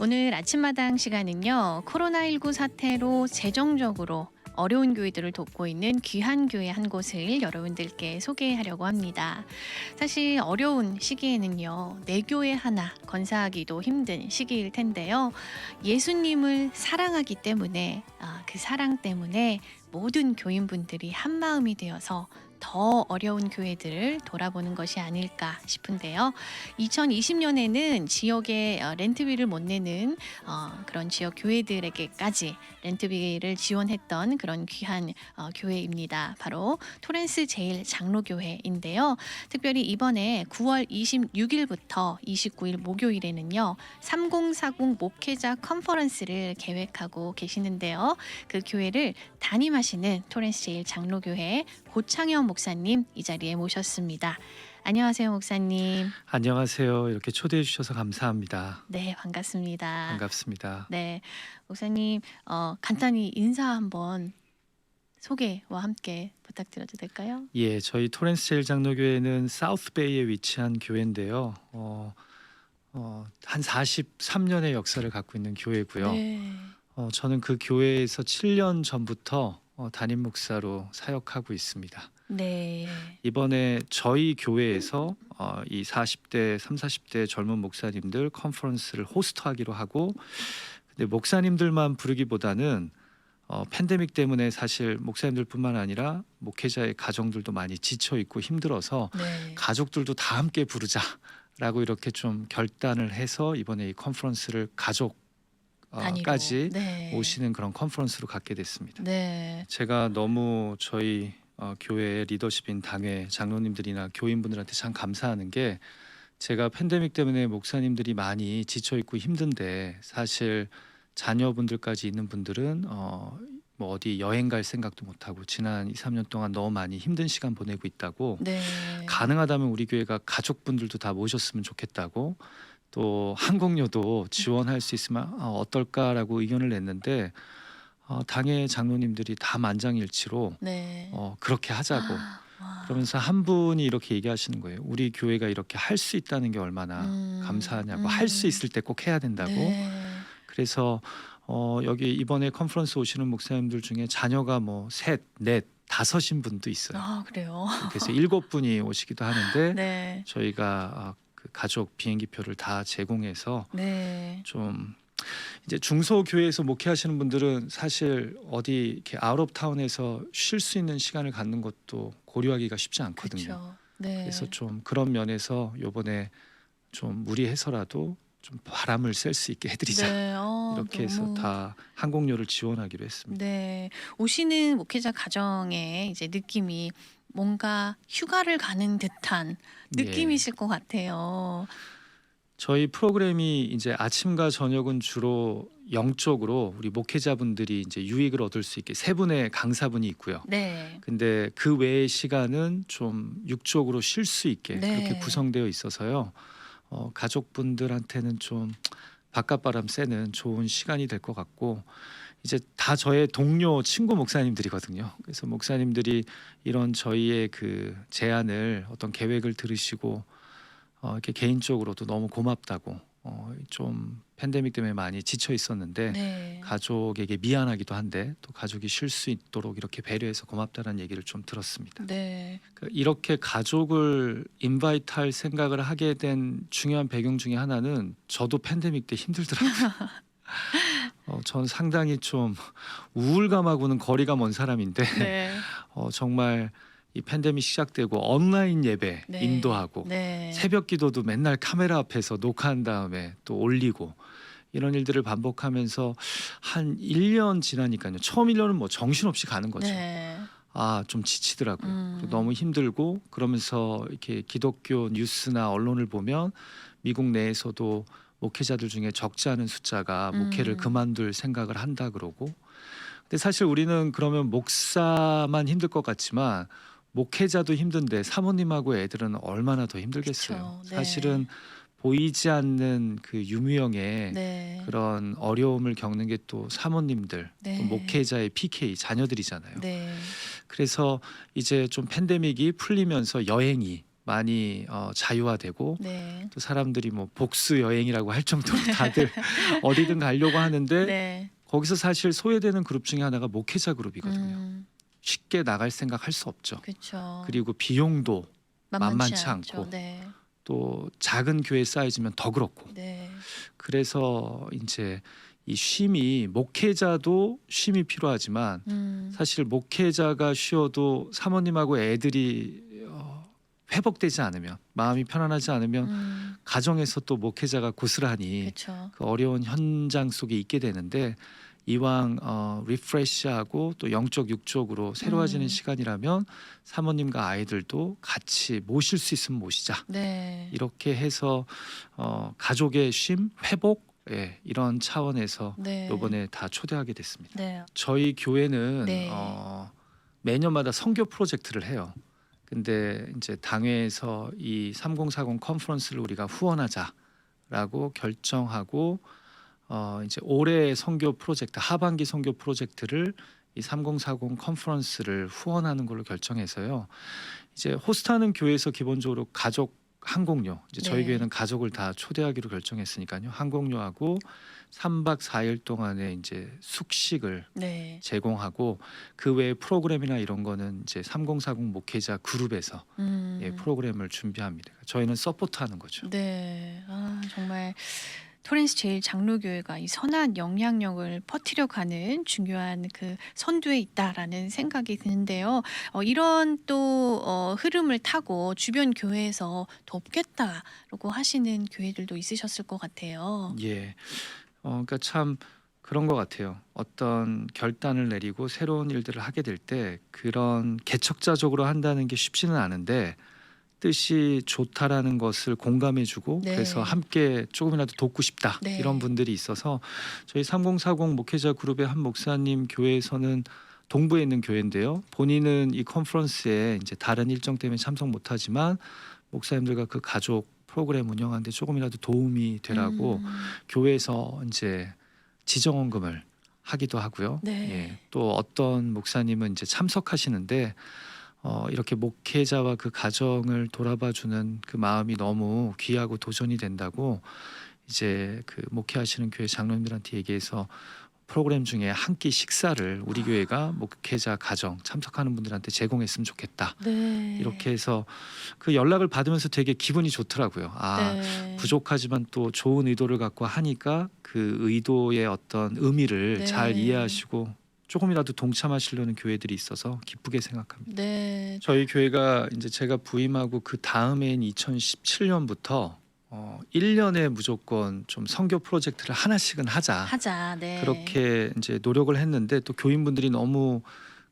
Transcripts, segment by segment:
오늘 아침마당 시간은요, 코로나19 사태로 재정적으로 어려운 교회들을 돕고 있는 귀한 교회 한 곳을 여러분들께 소개하려고 합니다. 사실 어려운 시기에는요, 내 교회 하나 건사하기도 힘든 시기일 텐데요. 예수님을 사랑하기 때문에, 그 사랑 때문에 모든 교인분들이 한 마음이 되어서 더 어려운 교회들을 돌아보는 것이 아닐까 싶은데요. 2020년에는 지역에 렌트비를 못 내는 그런 지역 교회들에게까지 렌트비를 지원했던 그런 귀한 교회입니다. 바로 토렌스 제일 장로교회인데요. 특별히 이번에 9월 26일부터 29일 목요일에는요. 3040 목회자 컨퍼런스를 계획하고 계시는데요. 그 교회를 담임하시는 토렌스 제일 장로교회 고창현 목사님 이 자리에 모셨습니다. 안녕하세요, 목사님. 안녕하세요. 이렇게 초대해 주셔서 감사합니다. 네, 반갑습니다. 반갑습니다. 네, 목사님 간단히 인사 한번 소개와 함께 부탁드려도 될까요? 예, 저희 토렌스 제일 장로교회는 사우스베이에 위치한 교회인데요. 한 43년의 역사를 갖고 있는 교회고요. 네. 저는 그 교회에서 7년 전부터 담임 목사로 사역하고 있습니다. 네. 이번에 저희 교회에서 이 40대, 40대 젊은 목사님들 컨퍼런스를 호스트하기로 하고, 근데 목사님들만 부르기보다는 팬데믹 때문에 사실 목사님들뿐만 아니라 목회자의 가정들도 많이 지쳐 있고 힘들어서 네. 가족들도 다 함께 부르자라고 이렇게 좀 결단을 해서 이번에 이 컨퍼런스를 단위로. 가족까지 네. 오시는 그런 컨퍼런스로 갖게 됐습니다. 네. 제가 너무 저희 교회의 리더십인 당회 장로님들이나 교인분들한테 참 감사하는 게, 제가 팬데믹 때문에 목사님들이 많이 지쳐 있고 힘든데 사실 자녀분들까지 있는 분들은 뭐 어디 여행 갈 생각도 못 하고 지난 2, 3년 동안 너무 많이 힘든 시간 보내고 있다고, 네. 가능하다면 우리 교회가 가족분들도 다 모셨으면 좋겠다고, 또 항공료도 지원할 수 있으면 어떨까라고 의견을 냈는데 당의 장로님들이 다 만장일치로 네. 그렇게 하자고. 와. 그러면서 한 분이 이렇게 얘기하시는 거예요. 우리 교회가 이렇게 할 수 있다는 게 얼마나 감사하냐고. 할 수 있을 때 꼭 해야 된다고. 네. 그래서 여기 이번에 컨퍼런스 오시는 목사님들 중에 자녀가 뭐 셋, 넷, 다섯인 분도 있어요. 그래요? 그래서 7분이 오시기도 하는데 네. 저희가 그 가족 비행기표를 다 제공해서 네. 좀, 이제 중소교회에서 목회하시는 분들은 사실 어디 이렇게 아웃 오브 타운에서 쉴 수 있는 시간을 갖는 것도 고려하기가 쉽지 않거든요. 그렇죠. 네. 그래서 좀 그런 면에서 요번에 좀 무리해서라도 좀 바람을 쐴 수 있게 해드리자. 네. 이렇게 해서 너무. 다 항공료를 지원하기로 했습니다. 네. 오시는 목회자 가정의 이제 느낌이 뭔가 휴가를 가는 듯한 느낌이실 것 같아요. 저희 프로그램이 이제 아침과 저녁은 주로 영적으로 우리 목회자분들이 이제 유익을 얻을 수 있게 세 분의 강사분이 있고요. 네. 근데 그 외의 시간은 좀 육적으로 쉴 수 있게 네. 그렇게 구성되어 있어서요. 가족분들한테는 좀 바깥바람 쐬는 좋은 시간이 될 것 같고, 이제 다 저의 동료 친구 목사님들이거든요. 그래서 목사님들이 이런 저희의 그 제안을, 어떤 계획을 들으시고 이렇게 개인적으로도 너무 고맙다고, 좀 팬데믹 때문에 많이 지쳐 있었는데 네. 가족에게 미안하기도 한데 또 가족이 쉴 수 있도록 이렇게 배려해서 고맙다는 얘기를 좀 들었습니다. 네. 이렇게 가족을 인바이트할 생각을 하게 된 중요한 배경 중에 하나는, 저도 팬데믹 때 힘들더라고요. 전 상당히 좀 우울감하고는 거리가 먼 사람인데 네. 정말 이 팬데믹 시작되고 온라인 예배 네. 인도하고 네. 새벽 기도도 맨날 카메라 앞에서 녹화한 다음에 또 올리고, 이런 일들을 반복하면서 한 1년 지나니까요. 처음 1년은 뭐 정신없이 가는 거죠. 네. 좀 지치더라고요. 그리고 음. 너무 힘들고, 그러면서 이렇게 기독교 뉴스나 언론을 보면 미국 내에서도 목회자들 중에 적지 않은 숫자가 목회를 그만둘 생각을 한다 그러고, 근데 사실 우리는 그러면 목사만 힘들 것 같지만 목회자도 힘든데 사모님하고 애들은 얼마나 더 힘들겠어요. 그쵸. 네. 사실은 보이지 않는 그 유무형의 네. 그런 어려움을 겪는 게 또 사모님들, 네. 또 목회자의 PK 자녀들이잖아요. 네. 그래서 이제 좀 팬데믹이 풀리면서 여행이 많이 자유화되고 네. 또 사람들이 뭐 복수 여행이라고 할 정도로 다들 어디든 가려고 하는데 네. 거기서 사실 소외되는 그룹 중에 하나가 목회자 그룹이거든요. 음. 쉽게 나갈 생각 할 수 없죠. 그렇죠. 그리고 비용도 만만치 만만치 않죠. 않고 네. 또 작은 교회 사이즈면 더 그렇고 네. 그래서 이제 이 쉼이 목회자도 쉼이 필요하지만 사실 목회자가 쉬어도 사모님하고 애들이 회복되지 않으면 마음이 편안하지 않으면 가정에서 또 목회자가 고스란히 그렇죠. 그 어려운 현장 속에 있게 되는데 이왕 리프레시하고 또 영적 육적으로 새로워지는 시간이라면 사모님과 아이들도 같이 모실 수 있으면 모시자. 네. 이렇게 해서 가족의 쉼, 회복 이런 차원에서 네. 이번에 다 초대하게 됐습니다. 네. 저희 교회는 네. 매년마다 선교 프로젝트를 해요. 근데 이제 당회에서 이 3040 컨퍼런스를 우리가 후원하자라고 결정하고 이제 올해 선교 프로젝트 하반기 선교 프로젝트를 이 3040 컨퍼런스를 후원하는 걸로 결정해서요. 이제 호스트하는 교회에서 기본적으로 가족 항공료 이제 저희 네. 교회는 가족을 다 초대하기로 결정했으니까요. 항공료하고 3박 4일 동안의 이제 숙식을 네. 제공하고 그 외에 프로그램이나 이런 거는 이제 3040 목회자 그룹에서 프로그램을 준비합니다. 저희는 서포트하는 거죠. 네. 아, 정말 토렌스 제일 장로교회가 이 선한 영향력을 퍼뜨려 가는 중요한 그 선두에 있다라는 생각이 드는데요. 이런 또 흐름을 타고 주변 교회에서 돕겠다라고 하시는 교회들도 있으셨을 것 같아요. 예. 그러니까 참 그런 것 같아요. 어떤 결단을 내리고 새로운 일들을 하게 될 때 그런 개척자적으로 한다는 게 쉽지는 않은데 뜻이 좋다라는 것을 공감해주고 네. 그래서 함께 조금이라도 돕고 싶다 네. 이런 분들이 있어서 저희 3040 목회자 그룹의 한 목사님 교회에서는 동부에 있는 교회인데요. 본인은 이 컨퍼런스에 이제 다른 일정 때문에 참석 못하지만 목사님들과 그 가족 프로그램 운영하는데 조금이라도 도움이 되라고 교회에서 이제 지정헌금을 하기도 하고요. 네. 예, 또 어떤 목사님은 이제 참석하시는데 이렇게 목회자와 그 가정을 돌아봐주는 그 마음이 너무 귀하고 도전이 된다고 이제 그 목회하시는 교회 장로님들한테 얘기해서 프로그램 중에 한 끼 식사를 우리 교회가 목회자 가정 참석하는 분들한테 제공했으면 좋겠다. 네. 이렇게 해서 그 연락을 받으면서 되게 기분이 좋더라고요. 네. 부족하지만 또 좋은 의도를 갖고 하니까 그 의도의 어떤 의미를 네. 잘 이해하시고 조금이라도 동참하시려는 교회들이 있어서 기쁘게 생각합니다. 네. 저희 교회가 이제 제가 부임하고 그 다음해인 2017년부터 1년에 무조건 좀 선교 프로젝트를 하나씩은 하자. 네. 그렇게 이제 노력을 했는데 또 교인분들이 너무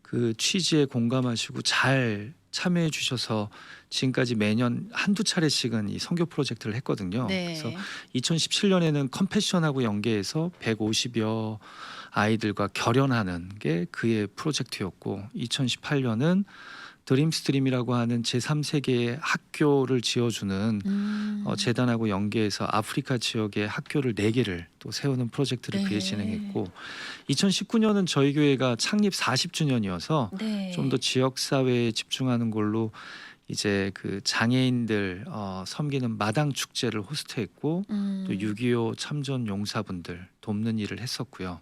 그 취지에 공감하시고 잘 참여해 주셔서 지금까지 매년 한두 차례씩은 이 선교 프로젝트를 했거든요. 네. 그래서 2017년에는 컴패션하고 연계해서 150여 아이들과 결연하는 게 그의 프로젝트였고 2018년은 드림스트림이라고 하는 제3세계의 학교를 지어주는 재단하고 연계해서 아프리카 지역의 학교를 4개를 또 세우는 프로젝트를 그에 네. 진행했고 2019년은 저희 교회가 창립 40주년이어서 네. 좀 더 지역 사회에 집중하는 걸로 이제 그 장애인들 섬기는 마당 축제를 호스트했고 또 6.25 참전 용사분들 돕는 일을 했었고요.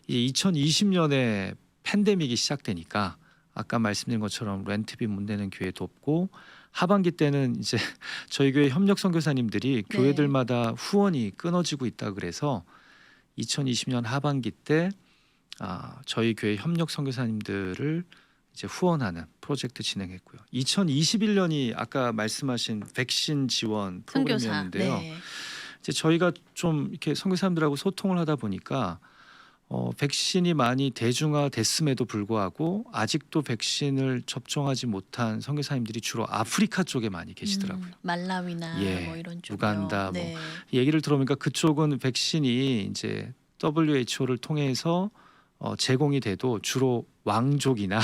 이 2020년에 팬데믹이 시작되니까 아까 말씀드린 것처럼 렌트비 못 내는 교회 돕고 하반기 때는 이제 저희 교회 협력 선교사님들이 네. 교회들마다 후원이 끊어지고 있다 그래서 2020년 하반기 때 저희 교회 협력 선교사님들을 이제 후원하는 프로젝트 진행했고요. 2021년이 아까 말씀하신 백신 지원 선교사. 프로그램이었는데요. 네. 이제 저희가 좀 이렇게 선교사님들하고 소통을 하다 보니까 백신이 많이 대중화됐음에도 불구하고 아직도 백신을 접종하지 못한 선교사님들이 주로 아프리카 쪽에 많이 계시더라고요. 말라위나 예, 뭐 이런 쪽이요. 우간다 네. 얘기를 들어보니까 그쪽은 백신이 이제 WHO를 통해서 제공이 돼도 주로 왕족이나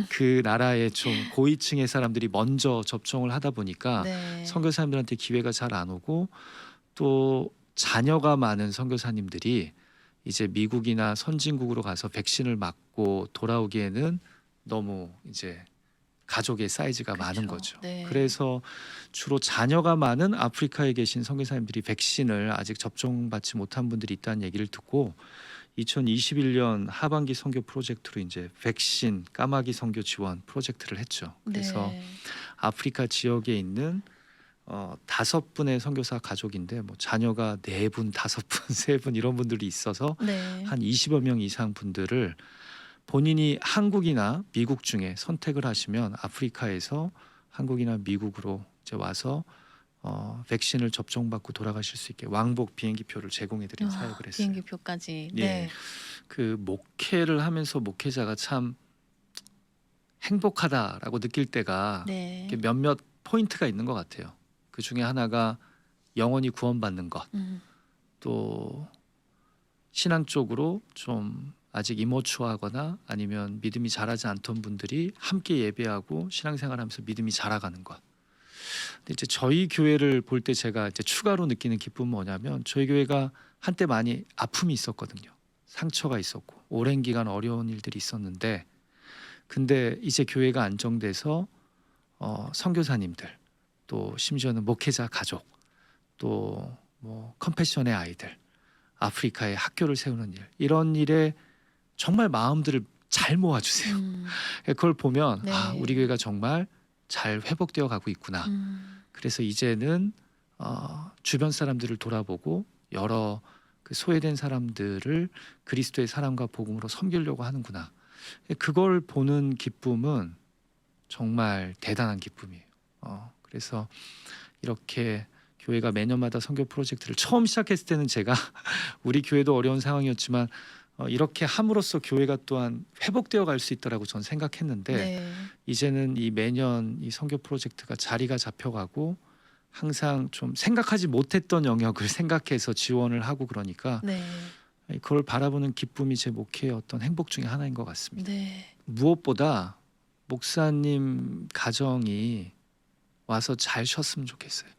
그 나라의 좀 고위층의 사람들이 먼저 접종을 하다 보니까 네. 선교사님들한테 기회가 잘 안 오고 또 자녀가 많은 선교사님들이 이제 미국이나 선진국으로 가서 백신을 맞고 돌아오기에는 너무 이제 가족의 사이즈가 그쵸. 많은 거죠. 네. 그래서 주로 자녀가 많은 아프리카에 계신 선교사님들이 백신을 아직 접종받지 못한 분들이 있다는 얘기를 듣고 2021년 하반기 선교 프로젝트로 이제 백신 까마귀 선교 지원 프로젝트를 했죠. 그래서 네. 아프리카 지역에 있는 5분의 선교사 가족인데 뭐 자녀가 4분, 5분, 3분 이런 분들이 있어서 네. 한 20여 명 이상 분들을 본인이 한국이나 미국 중에 선택을 하시면 아프리카에서 한국이나 미국으로 이제 와서 백신을 접종받고 돌아가실 수 있게 왕복 비행기표를 제공해드린 사역을 했어요. 비행기표까지. 예. 네. 그 목회를 하면서 목회자가 참 행복하다라고 느낄 때가 네. 이렇게 몇몇 포인트가 있는 것 같아요. 그 중에 하나가 영원히 구원받는 것, 음. 또 신앙 쪽으로 좀 아직 이모추하거나 아니면 믿음이 자라지 않던 분들이 함께 예배하고 신앙생활하면서 믿음이 자라가는 것. 근데 이제 저희 교회를 볼 때 제가 이제 추가로 느끼는 기쁨은 뭐냐면 저희 교회가 한때 많이 아픔이 있었거든요. 상처가 있었고 오랜 기간 어려운 일들이 있었는데 근데 이제 교회가 안정돼서 선교사님들 또 심지어는 목회자 가족 또 뭐 컴패션의 아이들 아프리카에 학교를 세우는 일 이런 일에 정말 마음들을 잘 모아주세요. 그걸 보면 네. 아 우리 교회가 정말 잘 회복되어 가고 있구나. 그래서 이제는 주변 사람들을 돌아보고 여러 그 소외된 사람들을 그리스도의 사랑과 복음으로 섬기려고 하는구나. 그걸 보는 기쁨은 정말 대단한 기쁨이에요. 그래서 이렇게 교회가 매년마다 선교 프로젝트를 처음 시작했을 때는 제가 우리 교회도 어려운 상황이었지만 이렇게 함으로써 교회가 또한 회복되어 갈 수 있다라고 저는 생각했는데 네. 이제는 이 매년 이 선교 프로젝트가 자리가 잡혀가고 항상 좀 생각하지 못했던 영역을 생각해서 지원을 하고 그러니까 네. 그걸 바라보는 기쁨이 제 목회의 어떤 행복 중에 하나인 것 같습니다. 네. 무엇보다 목사님 가정이 와서 잘 쉬었으면 좋겠어요.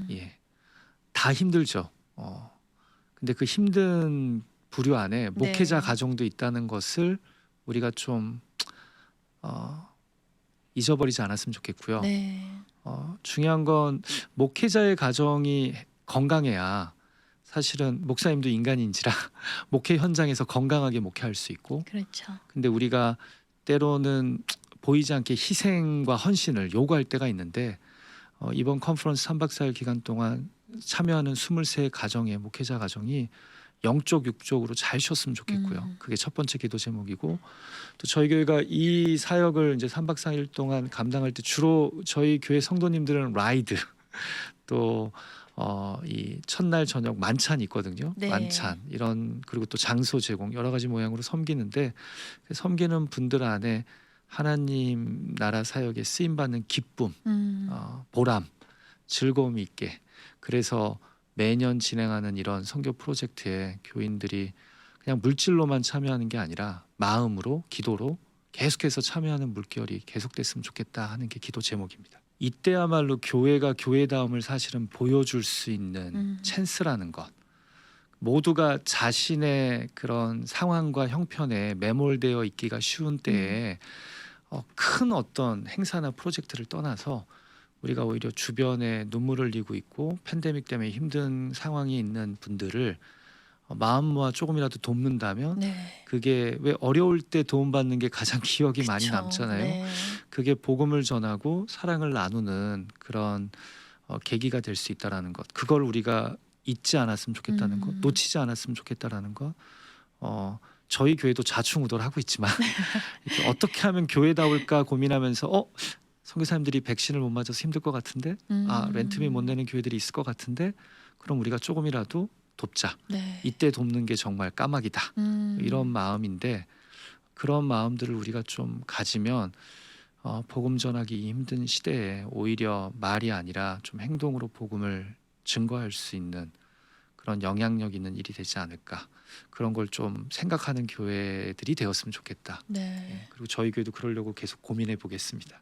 예, 다 힘들죠. 근데 그 힘든 부류 안에 목회자 네. 가정도 있다는 것을 우리가 좀 잊어버리지 않았으면 좋겠고요. 네. 중요한 건 목회자의 가정이 건강해야 사실은 목사님도 인간인지라 목회 현장에서 건강하게 목회할 수 있고 그렇죠. 근데 우리가 때로는 보이지 않게 희생과 헌신을 요구할 때가 있는데 이번 컨퍼런스 3박 4일 기간 동안 참여하는 23 가정의 목회자 가정이 영적 육적으로 잘 쉬었으면 좋겠고요. 그게 첫 번째 기도 제목이고 또 저희 교회가 이 사역을 이제 3박 4일 동안 감당할 때 주로 저희 교회 성도님들은 라이드 또 이 첫날 저녁 만찬 있거든요. 네. 만찬 이런 그리고 또 장소 제공 여러 가지 모양으로 섬기는데 섬기는 분들 안에 하나님 나라 사역에 쓰임 받는 기쁨, 보람, 즐거움이 있게 그래서 매년 진행하는 이런 선교 프로젝트에 교인들이 그냥 물질로만 참여하는 게 아니라 마음으로 기도로 계속해서 참여하는 물결이 계속됐으면 좋겠다 하는 게 기도 제목입니다. 이때야말로 교회가 교회다움을 사실은 보여줄 수 있는 찬스라는 것. 모두가 자신의 그런 상황과 형편에 매몰되어 있기가 쉬운 때에 큰 어떤 행사나 프로젝트를 떠나서 우리가 오히려 주변에 눈물을 흘리고 있고 팬데믹 때문에 힘든 상황이 있는 분들을 마음 모아 조금이라도 돕는다면 네. 그게 왜 어려울 때 도움받는 게 가장 기억이 많이 그쵸. 남잖아요. 네. 그게 복음을 전하고 사랑을 나누는 그런 계기가 될 수 있다라는 것. 그걸 우리가 잊지 않았으면 좋겠다는 것, 놓치지 않았으면 좋겠다라는 것. 저희 교회도 좌충우돌하고 있지만 이렇게 어떻게 하면 교회다울까 고민하면서 선교사님들이 백신을 못 맞아서 힘들 것 같은데 렌트비 못 내는 교회들이 있을 것 같은데 그럼 우리가 조금이라도 돕자. 네. 이때 돕는 게 정말 까마귀다. 이런 마음인데 그런 마음들을 우리가 좀 가지면 복음 전하기 힘든 시대에 오히려 말이 아니라 좀 행동으로 복음을 증거할 수 있는 그런 영향력 있는 일이 되지 않을까. 그런 걸 좀 생각하는 교회들이 되었으면 좋겠다. 네. 그리고 저희 교회도 그러려고 계속 고민해 보겠습니다.